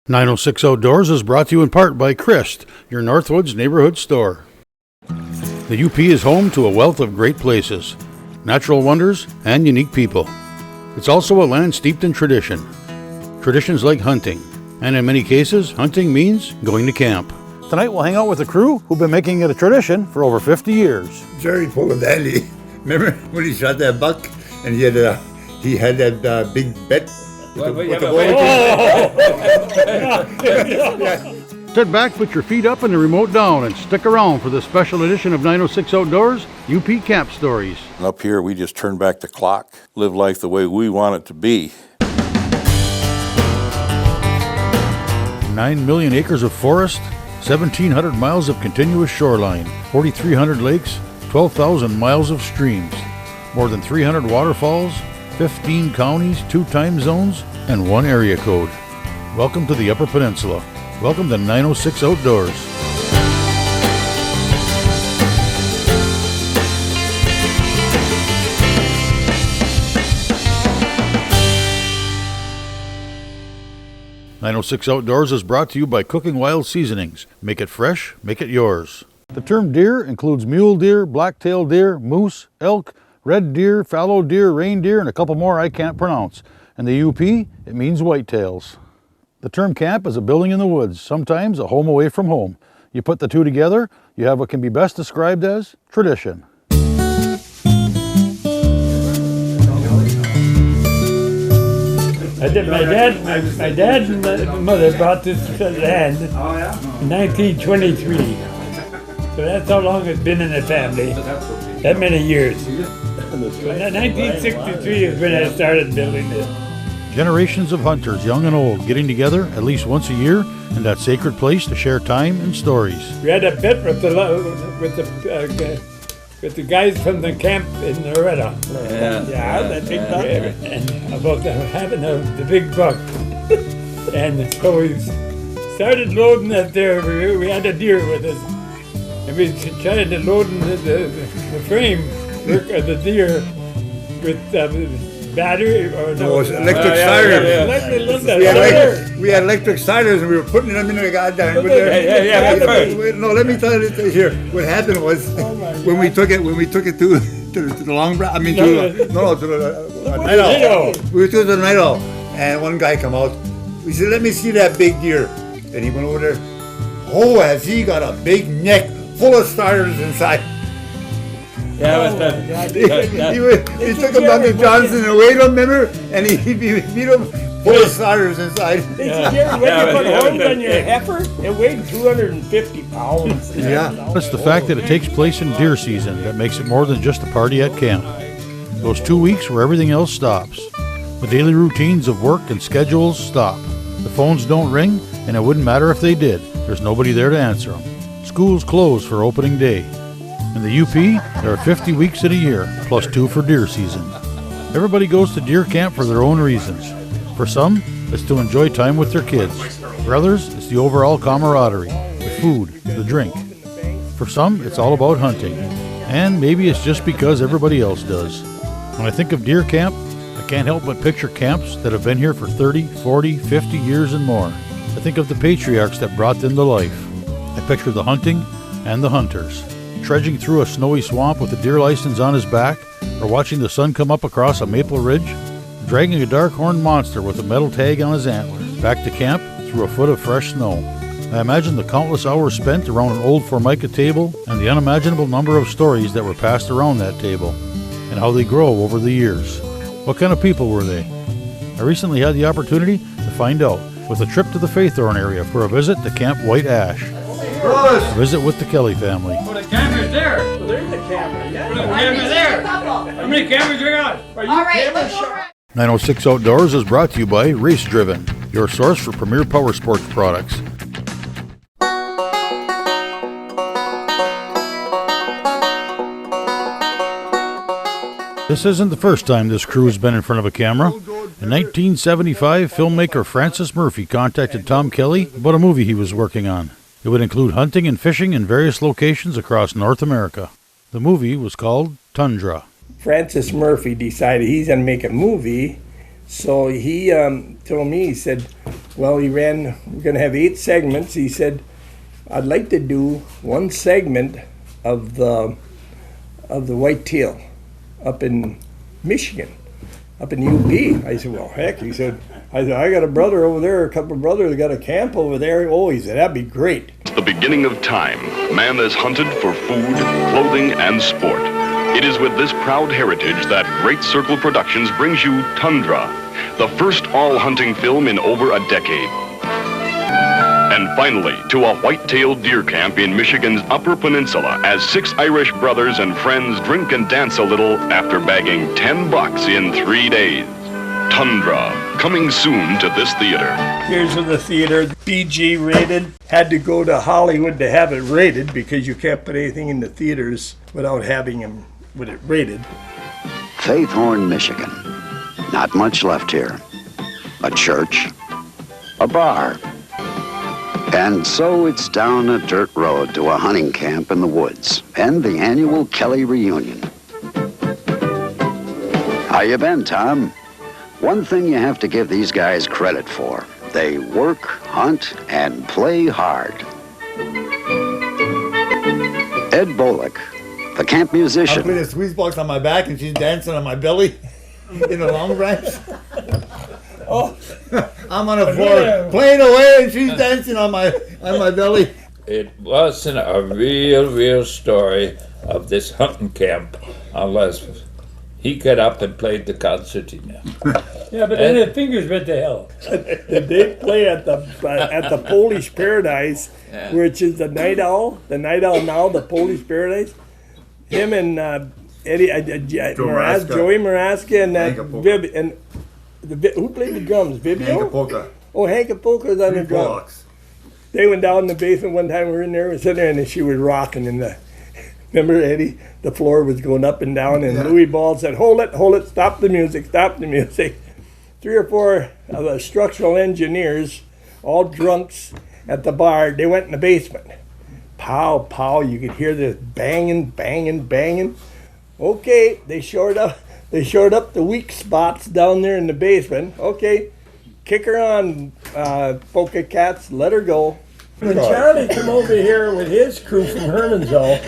906 Outdoors is brought to you in part by Christ, your Northwoods neighborhood store. The UP is home to a wealth of great places, natural wonders, and unique people. It's also a land steeped in tradition. Traditions like hunting, and in many cases, hunting means going to camp. Tonight we'll hang out with a crew who've been making it a tradition for over 50 years. Jerry Pogodelli, remember when he shot that buck and he had that big bet? Sit back, put your feet up and the remote down, and stick around for this special edition of 906 Outdoors UP Camp Stories. Up here, we just turn back the clock, live life the way we want it to be. 9 million acres of forest, 1,700 miles of continuous shoreline, 4,300 lakes, 12,000 miles of streams, more than 300 waterfalls, 15 counties, 2 time zones, and 1 area code. Welcome to the Upper Peninsula. Welcome to 906 Outdoors. .906 Outdoors is brought to you by Cooking Wild Seasonings. Make it fresh, make it yours. The term deer includes mule deer, black-tailed deer, moose, elk, red deer, fallow deer, reindeer, and a couple more I can't pronounce. In the UP, it means whitetails. The term camp is a building in the woods, sometimes a home away from home. You put the two together, you have what can be best described as tradition. My dad and my mother bought this land in 1923. So that's how long it's been in the family. That many years. 1963 is when I started building this. Generations of hunters, young and old, getting together at least once a year in that sacred place to share time and stories. We had a bet with the guys from the camp in Loretta. Yeah, that big buck. And about having the big buck. And so we started loading that there. We had a deer with us. And we tried to load the frame of the deer with battery or no, electric siders. We had electric siders and we were putting them in the goddamn. No, let me tell you this here. What happened was when we took it to the long to the night owl. We took it to the night owl, and one guy come out. We said, "Let me see that big deer." And he went over there. Oh, has he got a big neck full of starters inside? Yeah, he took him down to Johnson and weighed him, remember? And he beat him full of starters inside. When you put horns on your heifer, it weighed 250 pounds. Yeah. It's the fact that it takes place in deer season that makes it more than just a party at camp. Those 2 weeks where everything else stops. The daily routines of work and schedules stop. The phones don't ring, and it wouldn't matter if they did. There's nobody there to answer them. Schools close for opening day. In the UP, there are 50 weeks in a year, plus 2 for deer season. Everybody goes to deer camp for their own reasons. For some, it's to enjoy time with their kids. For others, it's the overall camaraderie, the food, the drink. For some, it's all about hunting. And maybe it's just because everybody else does. When I think of deer camp, I can't help but picture camps that have been here for 30, 40, 50 years and more. I think of the patriarchs that brought them to life. I picture the hunting and the hunters. Trudging through a snowy swamp with a deer license on his back, or watching the sun come up across a maple ridge, dragging a dark-horned monster with a metal tag on his antler, back to camp through a foot of fresh snow. I imagine the countless hours spent around an old Formica table and the unimaginable number of stories that were passed around that table, and how they grow over the years. What kind of people were they? I recently had the opportunity to find out with a trip to the Faithorn area for a visit to Camp White Ash. A visit with the Kelly family. Oh, the camera's there. Well, there's the camera. Yeah. The camera's there. How many cameras we got? Are you camera sharp? 906 Outdoors is brought to you by Race Driven, your source for premier power sports products. This isn't the first time this crew has been in front of a camera. In 1975, filmmaker Francis Murphy contacted Tom Kelly about a movie he was working on. It would include hunting and fishing in various locations across North America. The movie was called Tundra. Francis Murphy decided he's going to make a movie, so he told me, he said, Well, we're going to have 8 segments. He said, I'd like to do one segment of the whitetail up in Michigan, up in UP. I said, well, heck, I got a brother over there, a couple of brothers that got a camp over there. Oh, he said, that'd be great. The beginning of time, man is hunted for food, clothing, and sport. It is with this proud heritage that Great Circle Productions brings you Tundra, the first all-hunting film in over a decade. And finally, to a white-tailed deer camp in Michigan's Upper Peninsula as 6 Irish brothers and friends drink and dance a little after bagging $10 in 3 days. Tundra, coming soon to this theater. Here's the theater, PG rated. Had to go to Hollywood to have it rated because you can't put anything in the theaters without having them with it rated. Faithorn, Michigan. Not much left here. A church, a bar. And so it's down a dirt road to a hunting camp in the woods and the annual Kelly reunion. How you been, Tom? One thing you have to give these guys credit for. They work, hunt, and play hard. Ed Bullock, the camp I'm musician. putting a squeeze box on my back and she's dancing on my belly in the long branch. Oh, I'm on the floor playing away and she's dancing on my belly. It wasn't a real story of this hunting camp unless he got up and played the concertina. Yeah, but then the fingers went to hell. They play at the Polish Paradise, which is the Night Owl now, the Polish Paradise. Him and Joey Maraska and that Viv, and who played the drums? Vivio? Hank Polka. Oh, Hank Polka's on the drums. They went down in the basement one time. We were in there, we were sitting there, and she was rocking in the. Remember, Eddie? The floor was going up and down, and Louis Ball said, hold it, stop the music. 3 or 4 of the structural engineers, all drunks at the bar, they went in the basement. Pow, pow, you could hear this banging. Okay, they shored up the weak spots down there in the basement. Okay, kick her on, Polka Cats, let her go. When Charlie came over here with his crew from Hermanville,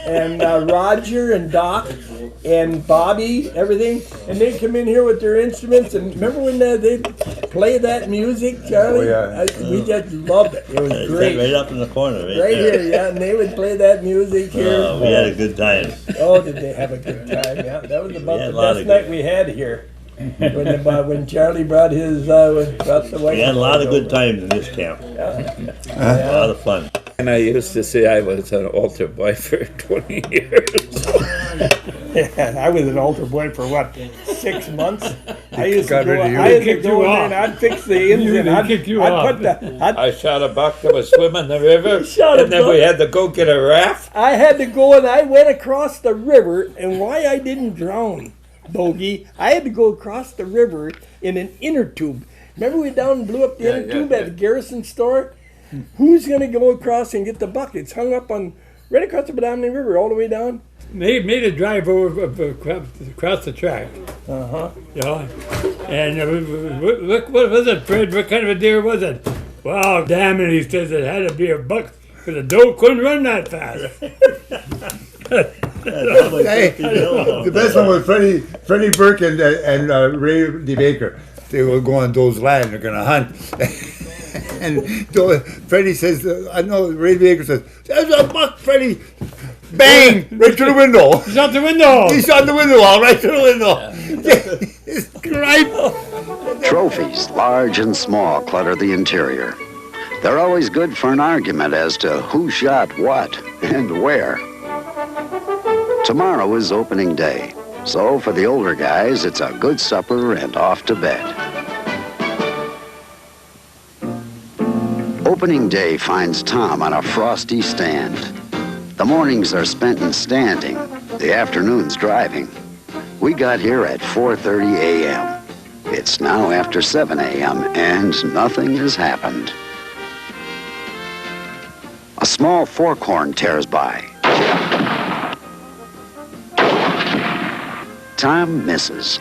and Roger and Doc and Bobby, everything, and they come in here with their instruments, and remember when they play that music, Charlie? Oh, yeah. We just loved it. It was great. Right up in the corner, Right here, yeah, and they would play that music here. We had a good time. Oh, did they have a good time? Yeah, that was about the best night we had here. When Charlie brought his brought the white. We had a lot of good times in this camp. Yeah. A lot of fun. And I used to say I was an altar boy for 20 years. Yeah, I was an altar boy for what, 6 months? I used to Got go, rid of you. I used to Kicked go you in there off. and I'd fix the engine. He kicked you off. I shot a buck that was swimming the river, Shot a and then buck. we had to go get a raft. I had to go and I went across the river, and why I didn't drown, Bogey, I had to go across the river in an inner tube. Remember we down and blew up the inner tube at the Garrison store? Who's going to go across and get the buck? It's hung up on right across the Menominee River all the way down. They made a drive over across the track. Yeah. And look, what was it, Fred? What kind of a deer was it? Wow, damn it, he says it had to be a buck, because the doe couldn't run that fast. Hey, the best one was Freddie Burke and Ray DeBaker. They were going to those land. They're going to hunt. And Freddie says, I know, Ray DeBaker says, there's a buck, Freddie. Bang! Right through the window. He's out the window. He shot the window all right through the window. It's right. Trophies, large and small, clutter the interior. They're always good for an argument as to who shot what and where. Tomorrow is opening day, so for the older guys, it's a good supper and off to bed. Opening day finds Tom on a frosty stand. The mornings are spent in standing, the afternoons driving. We got here at 4:30 a.m. It's now after 7 a.m. and nothing has happened. A small forkhorn tears by. Tom misses.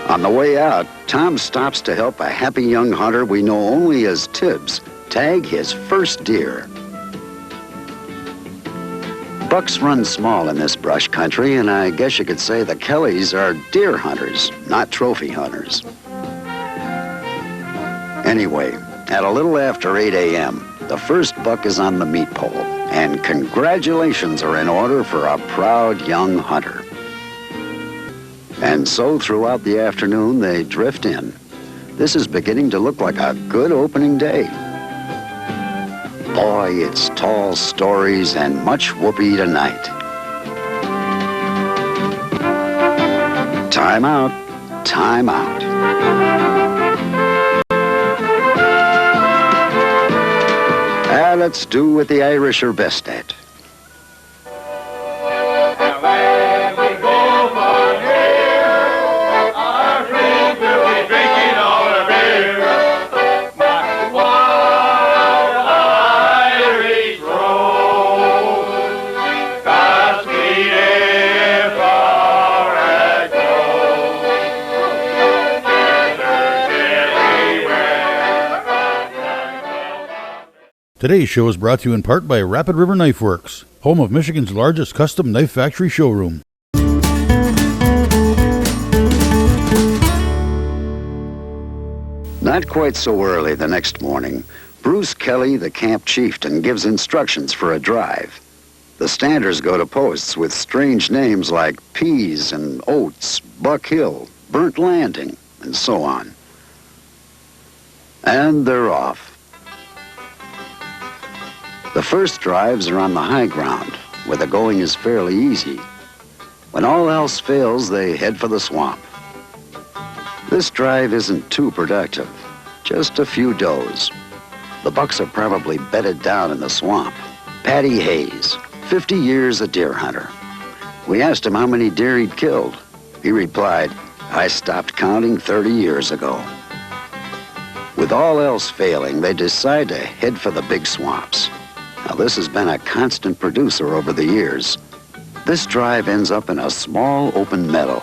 On the way out, Tom stops to help a happy young hunter we know only as Tibbs tag his first deer. Bucks run small in this brush country, and I guess you could say the Kellys are deer hunters, not trophy hunters. Anyway, at a little after 8 a.m., the first buck is on the meat pole, and congratulations are in order for a proud young hunter. And so throughout the afternoon, they drift in. This is beginning to look like a good opening day. Boy, it's tall stories and much whoopee tonight. Time out, time out. Let's do what the Irish are best at. Today's show is brought to you in part by Rapid River Knife Works, home of Michigan's largest custom knife factory showroom. Not quite so early the next morning, Bruce Kelly, the camp chieftain, gives instructions for a drive. The standers go to posts with strange names like Peas and Oats, Buck Hill, Burnt Landing, and so on. And they're off. The first drives are on the high ground, where the going is fairly easy. When all else fails, they head for the swamp. This drive isn't too productive, just a few does. The bucks are probably bedded down in the swamp. Patty Hayes, 50 years a deer hunter. We asked him how many deer he'd killed. He replied, "I stopped counting 30 years ago." With all else failing, they decide to head for the big swamps. Now, this has been a constant producer over the years. This drive ends up in a small open meadow.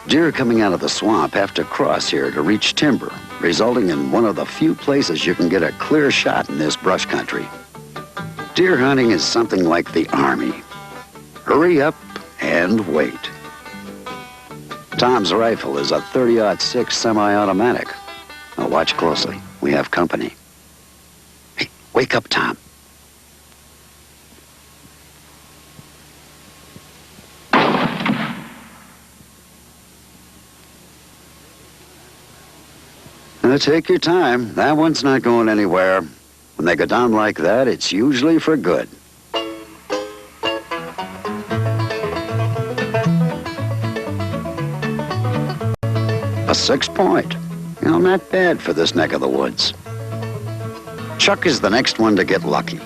Deer coming out of the swamp have to cross here to reach timber, resulting in one of the few places you can get a clear shot in this brush country. Deer hunting is something like the Army. Hurry up and wait. Tom's rifle is a 30-06 semi-automatic. Now watch closely. We have company. Hey, wake up, Tom. Now take your time. That one's not going anywhere. When they go down like that, it's usually for good. A 6-point. You know, not bad for this neck of the woods. Chuck is the next one to get lucky.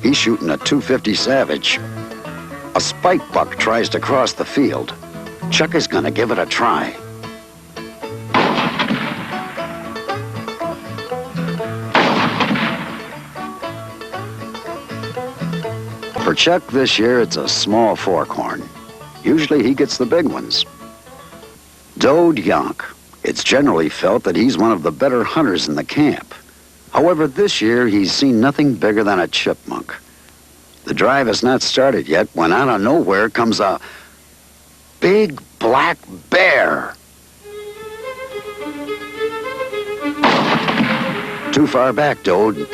He's shooting a .250 Savage. A spike buck tries to cross the field. Chuck is gonna give it a try. For Chuck this year, it's a small forkhorn. Usually he gets the big ones. Dode Yonk. It's generally felt that he's one of the better hunters in the camp. However, this year he's seen nothing bigger than a chipmunk. The drive has not started yet when out of nowhere comes a big black bear. Too far back, Dode.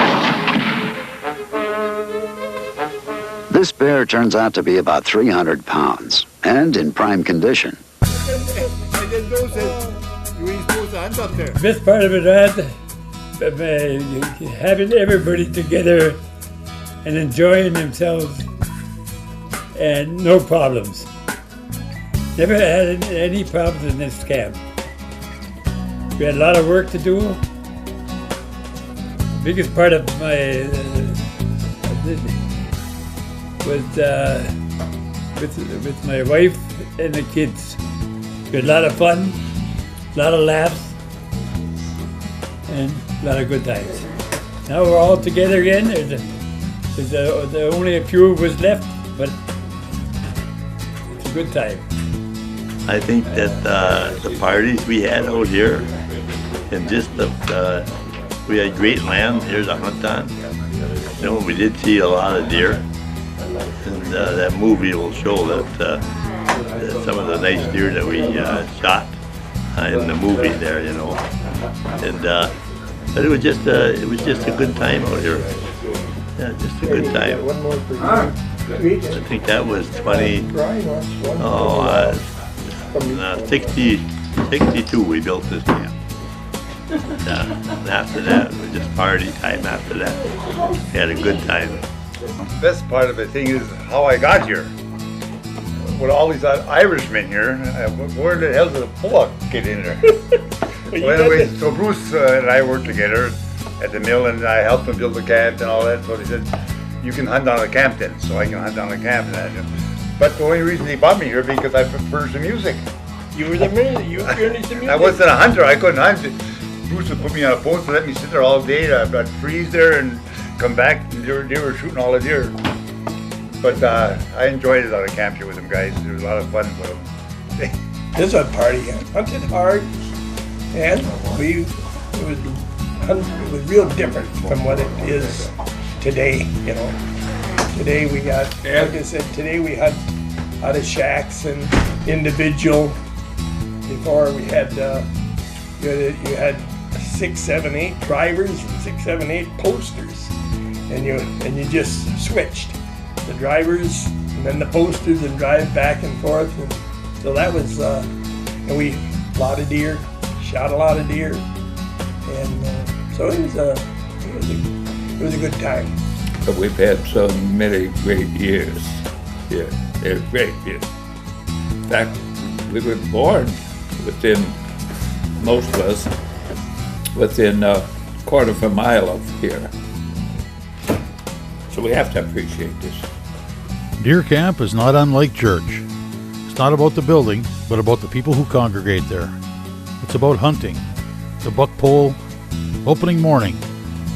This bear turns out to be about 300 pounds and in prime condition. The best part of it, having everybody together and enjoying themselves and no problems. Never had any problems in this camp. We had a lot of work to do. The biggest part of my with my wife and the kids. We had a lot of fun, a lot of laughs, and a lot of good times. Now we're all together again. There's only a few of us left, but it's a good time. I think that the parties we had out here, and just we had great land here to hunt on. You know, we did see a lot of deer, and that movie will show that some of the nice deer that we shot in the movie there. You know, and but it was just a good time out here. Yeah, just a good time. One more for you. I think that was 62 we built this camp. And after that, it was just party time after that. We had a good time. The best part of the thing is how I got here. With all these Irishmen here, where the hell did a Pollock get in there? Well, anyway, so Bruce and I worked together at the mill, and I helped him build the camp and all that. So he said, "You can hunt on a camp then." So I can hunt on a camp and that. But the only reason he brought me here because I furnished the music. You were the man. You furnished the music. I wasn't a hunter. I couldn't hunt. Bruce would put me on a post and let me sit there all day. I'd freeze there and come back. And they were shooting all the deer. But I enjoyed it on a camp here with them guys. It was a lot of fun with them. This was a party. Hunted hard, and it was real different from what it is today. You know, today we got, like I said, today we hunt out of shacks and individual. Before we had you had 6, 7, 8 drivers and 6, 7, 8 posters, and you just switched the drivers and then the posters and drive back and forth. And so that was and we a lot of deer, shot a lot of deer, and so it was a good time. But we've had so many great years here. They're great years. In fact, we were born within, most of us, within a quarter of a mile of here. So we have to appreciate this. Deer camp is not unlike church. It's not about the building, but about the people who congregate there. It's about hunting, the buck pole, opening morning,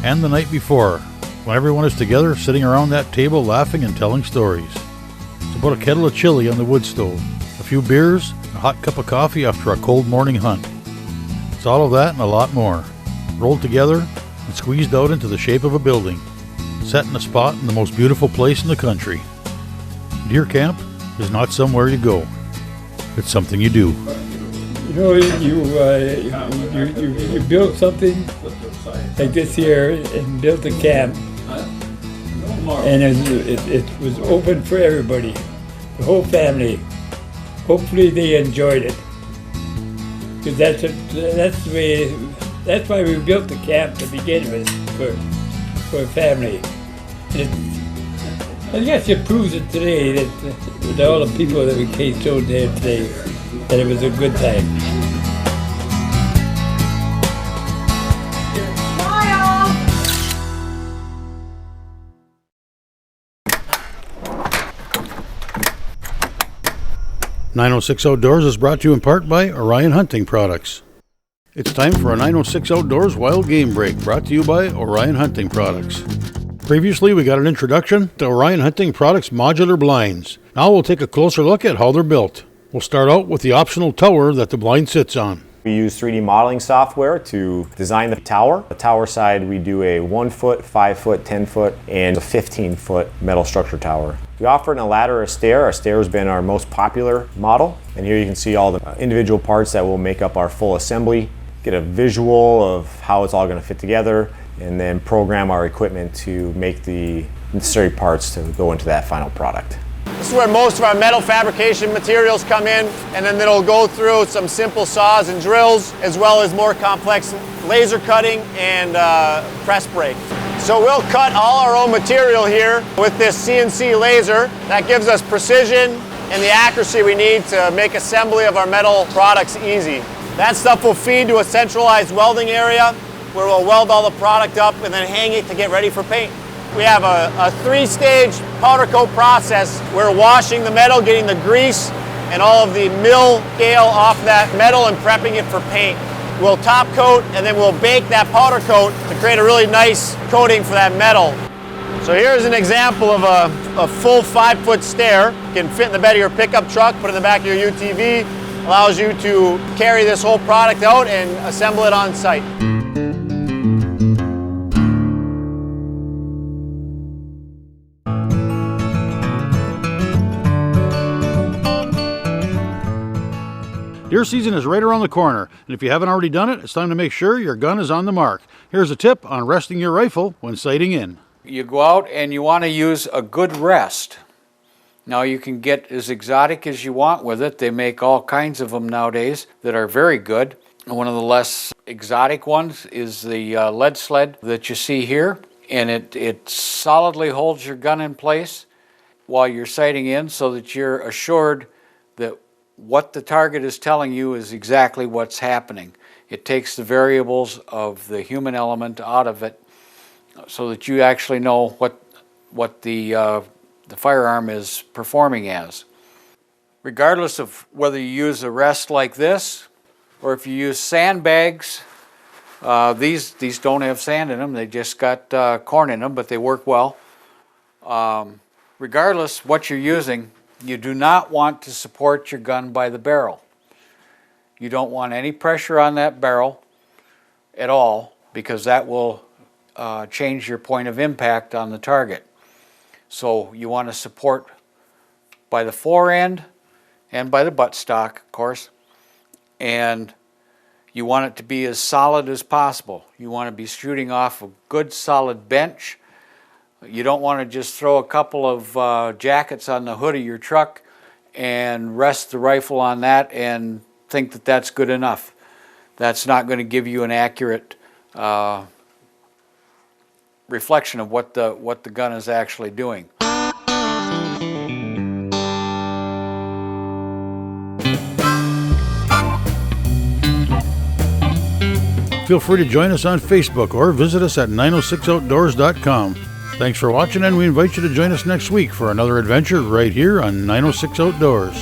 and the night before, when everyone is together sitting around that table laughing and telling stories. It's about a kettle of chili on the wood stove, a few beers, a hot cup of coffee after a cold morning hunt. It's all of that and a lot more, rolled together and squeezed out into the shape of a building, set in a spot in the most beautiful place in the country. Deer camp is not somewhere you go. It's something you do. You know, you built something like this here and built a camp, and it was open for everybody, the whole family. Hopefully they enjoyed it, because that's why we built the camp to begin with, for a family. I guess it proves it today that with all the people that we showed there today, that it was a good time. Smile! 906 Outdoors is brought to you in part by Orion Hunting Products. It's time for a 906 Outdoors Wild Game Break, brought to you by Orion Hunting Products. Previously, we got an introduction to Orion Hunting Products modular blinds. Now we'll take a closer look at how they're built. We'll start out with the optional tower that the blind sits on. We use 3D modeling software to design the tower. The tower side, we do a 1 foot, 5 foot, 10 foot, and a 15 foot metal structure tower. We offer a ladder or a stair. Our stair has been our most popular model. And here you can see all the individual parts that will make up our full assembly, get a visual of how it's all going to fit together, and then program our equipment to make the necessary parts to go into that final product. This is where most of our metal fabrication materials come in, and then it'll go through some simple saws and drills, as well as more complex laser cutting and press brake. So we'll cut all our own material here with this CNC laser. That gives us precision and the accuracy we need to make assembly of our metal products easy. That stuff will feed to a centralized welding area where we'll weld all the product up and then hang it to get ready for paint. We have a 3-stage powder coat process. We're washing the metal, getting the grease and all of the mill scale off that metal and prepping it for paint. We'll top coat and then we'll bake that powder coat to create a really nice coating for that metal. So here's an example of a full 5-foot stair. You can fit in the bed of your pickup truck, put it in the back of your UTV. allows you to carry this whole product out and assemble it on site. Deer season is right around the corner, and if you haven't already done it, it's time to make sure your gun is on the mark. Here's a tip on resting your rifle when sighting in. You go out and you want to use a good rest. Now you can get as exotic as you want with it. They make all kinds of them nowadays that are very good. One of the less exotic ones is the lead sled that you see here, and it solidly holds your gun in place while you're sighting in so that you're assured that what the target is telling you is exactly what's happening. It takes the variables of the human element out of it so that you actually know what the firearm is performing as. Regardless of whether you use a rest like this or if you use sandbags, these don't have sand in them, they just got corn in them, but they work well. Regardless what you're using, you do not want to support your gun by the barrel. You don't want any pressure on that barrel at all because that will change your point of impact on the target. So you want to support by the forend and by the buttstock, of course, and you want it to be as solid as possible. You want to be shooting off a good solid bench. You don't want to just throw a couple of jackets on the hood of your truck and rest the rifle on that and think that that's good enough. That's not going to give you an accurate reflection of what the gun is actually doing. Feel free to join us on Facebook or visit us at 906outdoors.com. Thanks for watching, and we invite you to join us next week for another adventure right here on 906 Outdoors.